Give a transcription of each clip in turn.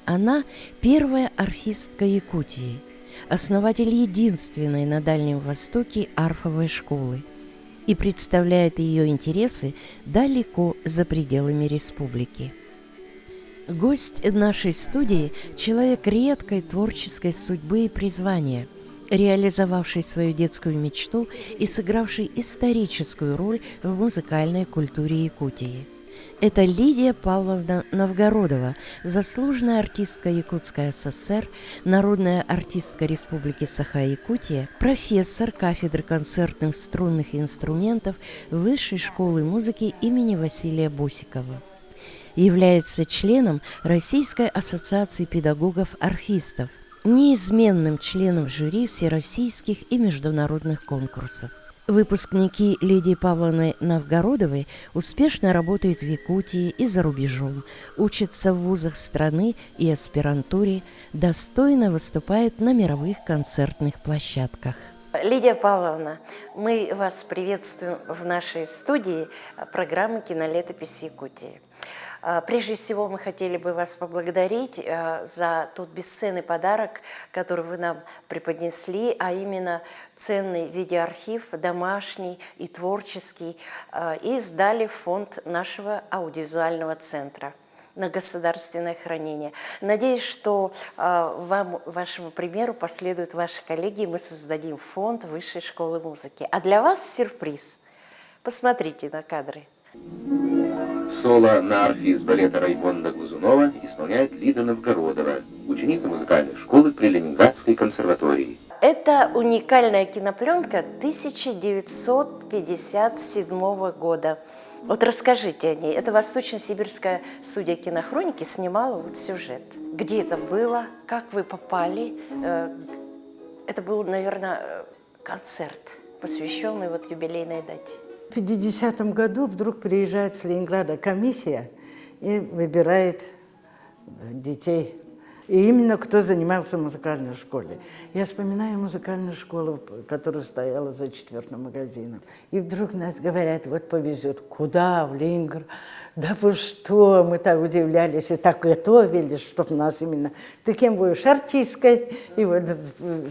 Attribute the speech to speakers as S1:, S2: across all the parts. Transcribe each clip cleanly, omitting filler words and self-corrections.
S1: Она первая арфистка Якутии, основатель единственной на Дальнем Востоке арфовой школы и представляет ее интересы далеко за пределами республики. Гость нашей студии – человек редкой творческой судьбы и призвания, реализовавший свою детскую мечту и сыгравший историческую роль в музыкальной культуре Якутии. Это Лидия Павловна Новгородова, заслуженная артистка Якутской ССР, народная артистка Республики Саха-Якутия, профессор кафедры концертных струнных инструментов Высшей школы музыки имени Василия Бусикова. Является членом Российской ассоциации педагогов-арфистов, неизменным членом жюри всероссийских и международных конкурсов. Выпускники Лидии Павловны Новгородовой успешно работают в Якутии и за рубежом, учатся в вузах страны и аспирантуре, достойно выступают на мировых концертных площадках. Лидия Павловна, мы вас приветствуем в нашей студии программы «Кинолетопись Якутии». Прежде всего, мы хотели бы вас поблагодарить за тот бесценный подарок, который вы нам преподнесли, а именно ценный видеоархив, домашний и творческий, и сдали в фонд нашего аудиовизуального центра на государственное хранение. Надеюсь, что вашему примеру последуют ваши коллеги, и мы создадим фонд Высшей школы музыки. А для вас сюрприз. Посмотрите на кадры.
S2: Соло на арфе из балета Раймонда Глазунова исполняет Лида Новгородова, ученица музыкальной школы при Ленинградской консерватории.
S1: Это уникальная кинопленка 1957 года. Вот расскажите о ней. Это Восточно-Сибирская студия кинохроники снимала вот сюжет. Где это было? Как вы попали? Это был, наверное, концерт, посвященный вот юбилейной дате.
S3: В 50-м году вдруг приезжает с Ленинграда комиссия и выбирает детей. И именно кто занимался в музыкальной школе. Я вспоминаю музыкальную школу, которая стояла за 4-м магазином. И вдруг нас говорят, вот повезет. Куда? В Ленинград? Да вы что? Мы так удивлялись и так готовились, чтобы нас именно... Ты кем будешь? Артисткой. И вот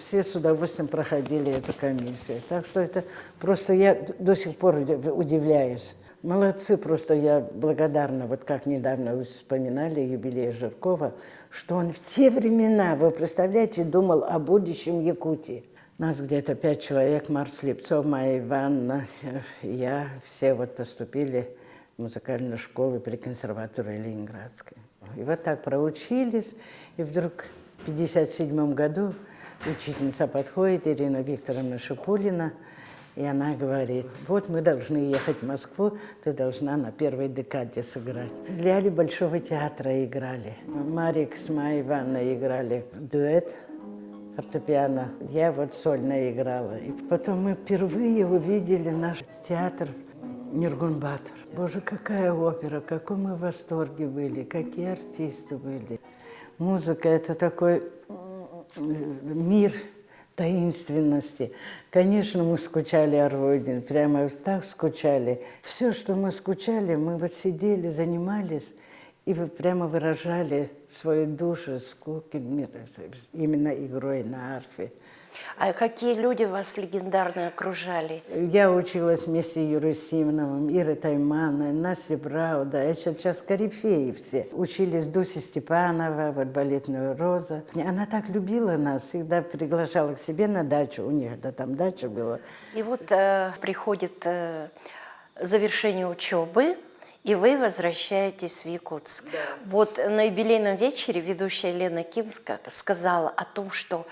S3: все с удовольствием проходили эту комиссию. Так что это просто я до сих пор удивляюсь. Молодцы, просто я благодарна, вот как недавно вы вспоминали юбилей Жиркова, что он в те времена, вы представляете, думал о будущем Якутии. Нас где-то 5 человек, Марк Слепцов, Майя Ивановна, я, все вот поступили в музыкальную школу при консерватории Ленинградской. И вот так проучились, и вдруг в 1957 году учительница подходит, Ирина Викторовна Шипулина, и она говорит, вот мы должны ехать в Москву, ты должна на первой декаде сыграть. В филиале Большого театра играли. Марик с Майей Ивановной играли дуэт, фортепиано. Я вот сольно играла. И потом мы впервые увидели наш театр Ниргун-Батор. Боже, какая опера, в каком мы в восторге были, какие артисты были. Музыка – это такой мир таинственности. Конечно, мы скучали о родине, прямо так скучали. Все, что мы скучали, мы вот сидели, занимались и вы прямо выражали свою душу, скуки именно игрой на арфе.
S1: А какие люди вас легендарно окружали?
S3: Я училась вместе с Юрой Симоновым, Ирой Таймановой, Настей Брауда. Это сейчас корифеи все. Учились Дуся Степанова, вот балетная Роза. Она так любила нас, всегда приглашала к себе на дачу. У них да, там дача была.
S1: И вот приходит завершение учебы, и вы возвращаетесь в Якутск. Да. Вот на юбилейном вечере ведущая Лена Ким сказала о том, что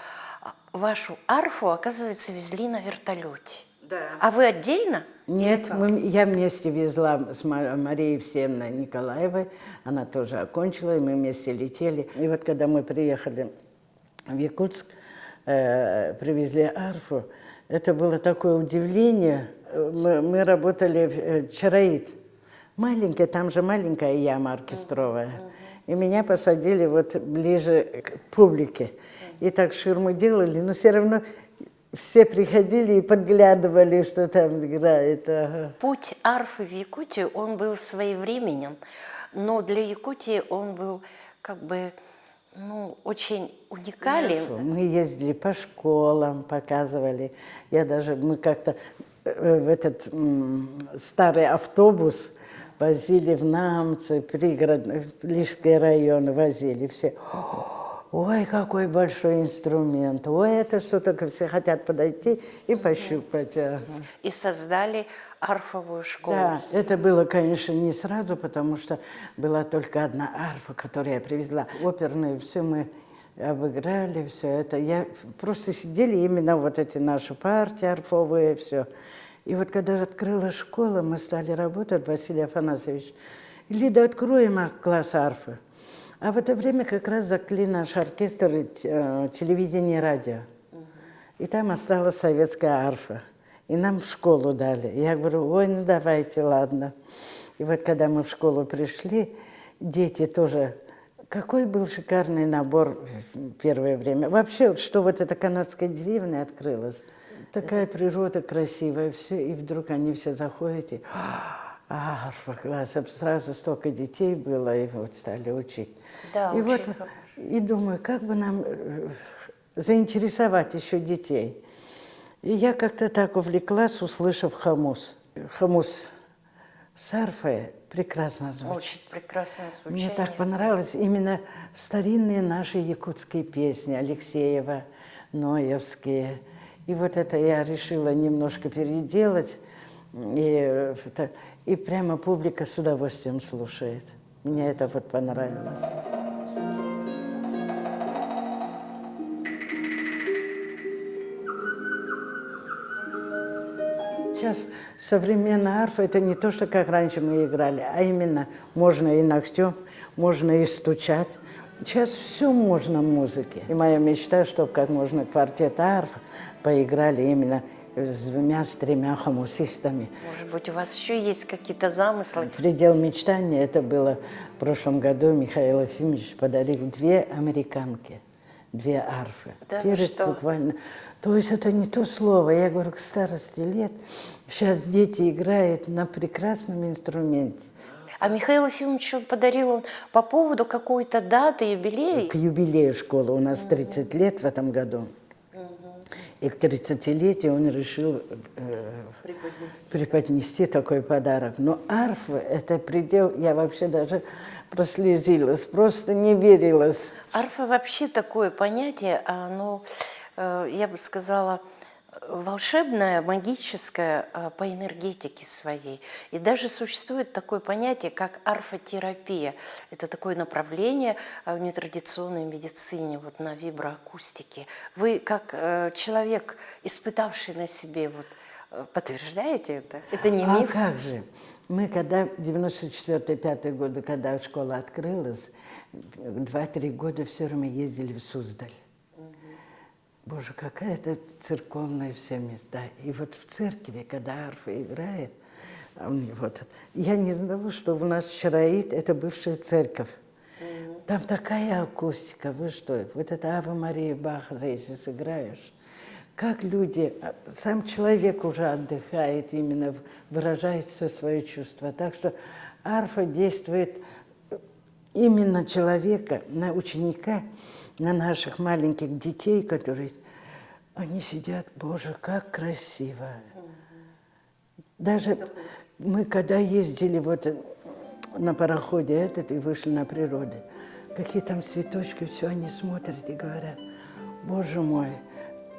S1: вашу арфу, оказывается, везли на вертолете. Да. А вы отдельно?
S3: Нет, я вместе везла с Марией Евсеевной Николаевой. Она тоже окончила, и мы вместе летели. И вот когда мы приехали в Якутск, привезли арфу, это было такое удивление. Мы работали в Чараит. Маленькая, там же маленькая яма оркестровая. И меня посадили вот ближе к публике. И так ширму делали, но все равно все приходили и подглядывали, что там играет. Ага.
S1: Путь арфы в Якутию, он был своевременен, но для Якутии он был как бы ну, очень уникален.
S3: Хорошо. Мы ездили по школам, показывали. Мы как-то в этот старый автобус возили в Намцы, пригородный, в Лижский район возили все. Ой, какой большой инструмент. Ой, это что только все хотят подойти и пощупать. Ага.
S1: И создали арфовую школу.
S3: Да, это было, конечно, не сразу, потому что была только одна арфа, которую я привезла. Оперные, все мы обыграли, все это. Просто сидели именно вот эти наши партии арфовые, все. И вот когда же открыла школа, мы стали работать, Василий Афанасьевич. Лида, откроем класс арфы. А в это время как раз закли наш оркестр телевидение и радио. И там осталась советская арфа. И нам в школу дали. Я говорю, ой, ну давайте, ладно. И вот когда мы в школу пришли, дети тоже... Какой был шикарный набор в первое время. Вообще, что вот эта канадская деревня открылась. Такая природа красивая, все. И вдруг они все заходят и... арфа, класс. Сразу столько детей было, и вот стали учить.
S1: Да,
S3: и
S1: очень
S3: вот,
S1: хорошо.
S3: и думаю, как бы нам заинтересовать еще детей. И я как-то так увлеклась, услышав хамус. Хамус с арфой прекрасно звучит.
S1: Очень прекрасное звучание.
S3: Мне так понравилось именно старинные наши якутские песни, Алексеева, Ноевские. И вот это я решила немножко переделать, и прямо публика с удовольствием слушает. Мне это вот понравилось. Сейчас современная арфа – это не то, что как раньше мы играли, а именно можно и ногтем, можно и стучать. Сейчас все можно в музыке. И моя мечта, чтобы как можно квартет арфа поиграли именно с 2-3 хамусистами.
S1: Может быть, у вас еще есть какие-то замыслы?
S3: Предел мечтания – это было в прошлом году. Михаил Ефимович подарил 2 американки. 2 арфы.
S1: Да,
S3: Перед
S1: что?
S3: буквально. То есть это не то слово. Я говорю, к старости лет сейчас дети играют на прекрасном инструменте.
S1: А Михаил Ефимович подарил он по поводу какой-то даты, юбилея?
S3: К юбилею школы у нас 30 лет в этом году. И к 30-летию он решил преподнести такой подарок. Но арфа – это предел, я вообще даже прослезилась, просто не верилась.
S1: Арфа вообще такое понятие, оно, я бы сказала, волшебное, магическое по энергетике своей. И даже существует такое понятие, как арфотерапия. Это такое направление в нетрадиционной медицине, вот на виброакустике. Вы, как человек, испытавший на себе, вот, подтверждаете это? Это не миф?
S3: А как же? Мы когда, 94-5 годы, когда школа открылась, 2-3 года все время ездили в Суздаль. Боже, какая-то церковная все места. И вот в церкви, когда арфа играет, вот, я не знала, что у нас Шараит – это бывшая церковь. Там такая акустика, вы что, вот это Ава Мария Баха, если сыграешь, как люди, сам человек уже отдыхает, именно выражает все свои чувства. Так что арфа действует именно человека, на ученика, на наших маленьких детей, которые, они сидят, Боже, как красиво. Даже мы когда ездили вот на пароходе и вышли на природу, какие там цветочки, все они смотрят и говорят, Боже мой,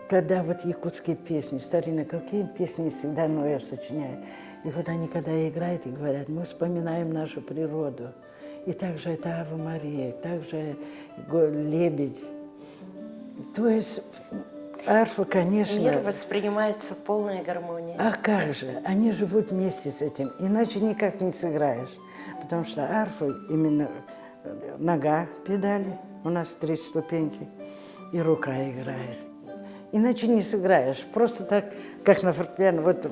S3: когда вот якутские песни, старинные, какие песни всегда Ноев сочиняет. И вот они когда играют и говорят, мы вспоминаем нашу природу. И также это Ава Мария, также лебедь. То есть арфа, конечно...
S1: Мир воспринимается полная гармония.
S3: А как же? Они живут вместе с этим, иначе никак не сыграешь. Потому что арфа именно нога педали, у нас 3 ступеньки, и рука играет. Иначе не сыграешь. Просто так, как на фортепиано, вот,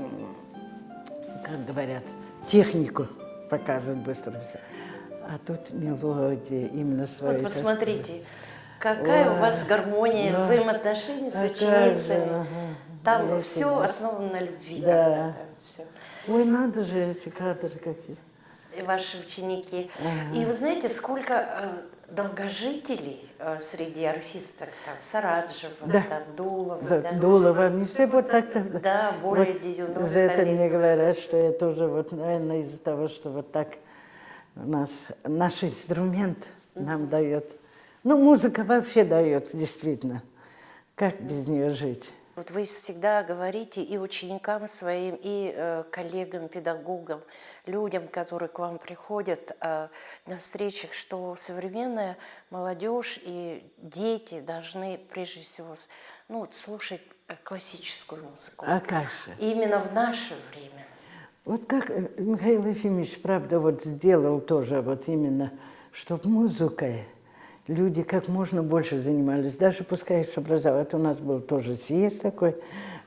S3: как говорят, технику показывают быстро все. А тут мелодия именно своя.
S1: Вот посмотрите, какая у вас гармония взаимоотношений с ученицами. Там все основано на любви.
S3: Да.
S1: Всё.
S3: Ой, надо же эти кадры какие.
S1: ваши ученики. И вы знаете, сколько долгожителей среди орфисток, там, Сараджева,
S3: Да.
S1: там, Дулова,
S3: Да,
S1: да?
S3: Дулова, они все вот так-то.
S1: Да, более
S3: Вот
S1: 90
S3: за это
S1: лет.
S3: мне говорят, что я тоже, вот, наверное, из-за того, что вот так у нас наш инструмент нам дает. Ну, музыка вообще дает, действительно. Как без нее жить?
S1: Вот вы всегда говорите и ученикам своим, и коллегам, педагогам, людям, которые к вам приходят на встречах, что современная молодежь и дети должны прежде всего вот, слушать классическую музыку.
S3: А как же?
S1: Именно в наше время.
S3: Вот как Михаил Ефимович, правда, вот сделал тоже вот именно, чтобы музыкой люди как можно больше занимались. Даже пускай образовать. У нас был тоже съезд такой,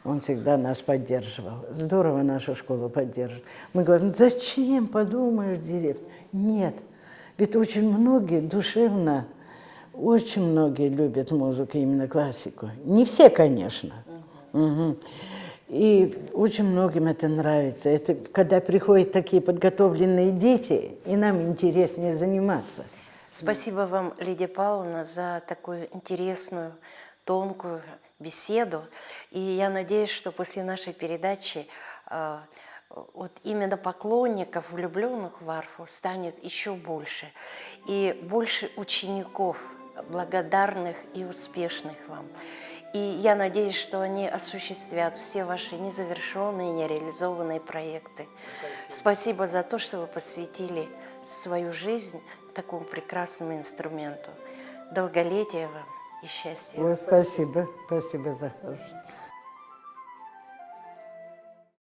S3: он всегда нас поддерживал. Здорово нашу школу поддерживает. Мы говорим, зачем, подумаешь, директор? Нет, ведь очень многие душевно, очень многие любят музыку, именно классику. Не все, конечно. Угу. И очень многим это нравится. Это когда приходят такие подготовленные дети, и нам интереснее заниматься.
S1: Спасибо вам, Лидия Павловна, за такую интересную, тонкую беседу. И я надеюсь, что после нашей передачи вот именно поклонников, влюбленных в арфу, станет еще больше. И больше учеников, благодарных и успешных вам. И я надеюсь, что они осуществят все ваши незавершенные, нереализованные проекты. Спасибо за то, что вы посвятили свою жизнь такому прекрасному инструменту. Долголетия вам и счастья.
S3: Вот, спасибо, спасибо за хорошее.